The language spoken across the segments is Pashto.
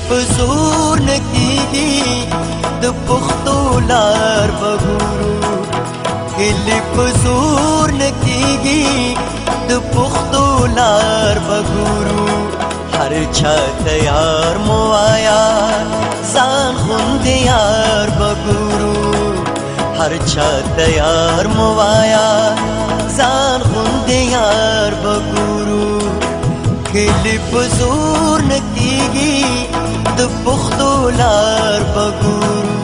په زور نه کېږي د پښتو لار به ګورو، هیلې په زور نه کېږي د پښتو لار به ګورو. هر چا ته یار مو وایا ځان غوندې یار به ګورو، هر چا ته یار مو وایا ځان غوندې یار به ګورو. هیلې په زور نه کېږي د پښتو لار به ګورو.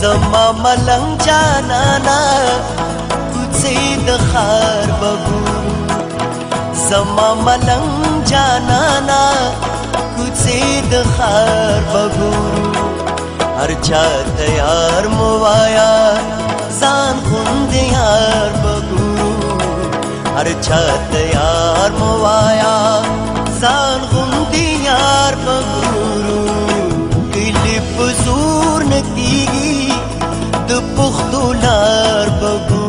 زما ملنګ جانانا کوڅې د ښار به ګورو، زما ملنګ جانانا کوڅې د ښار به ګورو. هر چا ته یار مو وایا ځان غوندې یار به ګورو، هر چا ته یار مو وایا ځان غوندې یار به ګورو. هیلې په زور نه کېږي د پښتو لار به ګورو.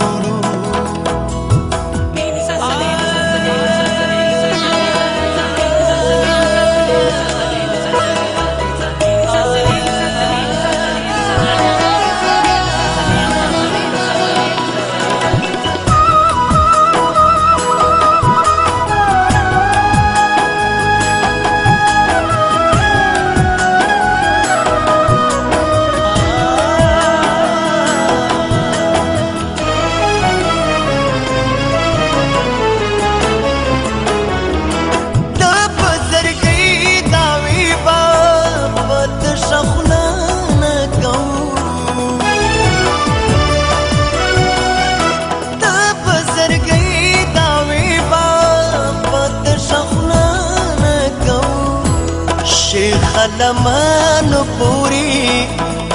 لمنو پوری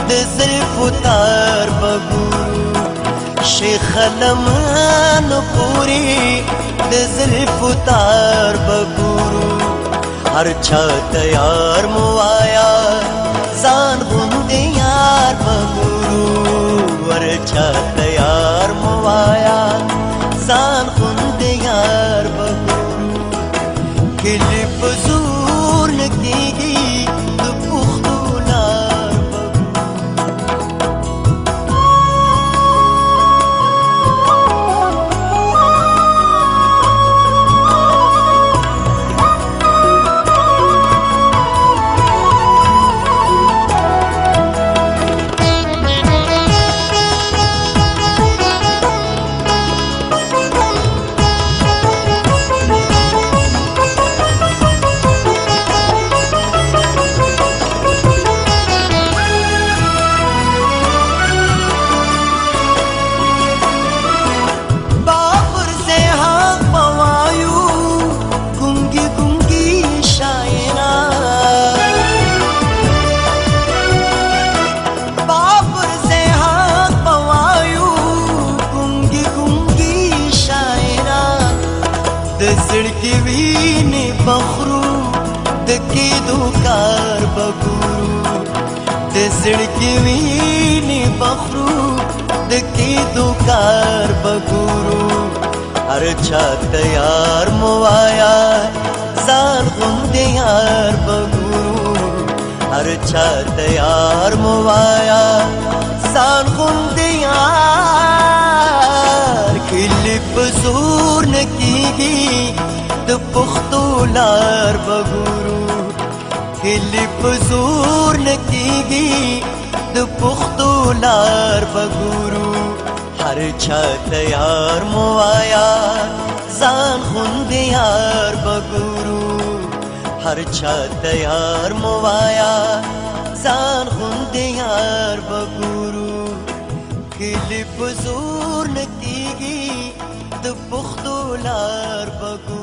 د زلفو تار به ګورو، شیخ لمنو پوری د زلفو تار به ګورو. هر چا ته یار مو وایا ځان غوندې یار به ګورو، هر چا ته یار مو وایا ځان غوندې یار به ګورو. هیلې په زور نه کېږي زړګي ویني بخرو د کېدو کار به ګورو، د زړګي ویني بخرو د کېدو کار به ګورو. هر چا ته یار مو وایا ځان غوندې یار به ګورو، هر چا ته یار مو وایا ځان غوندې یار. هیلې په زور نه کېږي د پښتو لار به ګورو، هیلې په زور نه کېږي د پښتو لار به ګورو. هر چا تیار موایا ځان خوندې یار بګورو هر چا تیار موایا ځان خوندې یار بګورو کلی په زور نکېږي د پښتو لار بګورو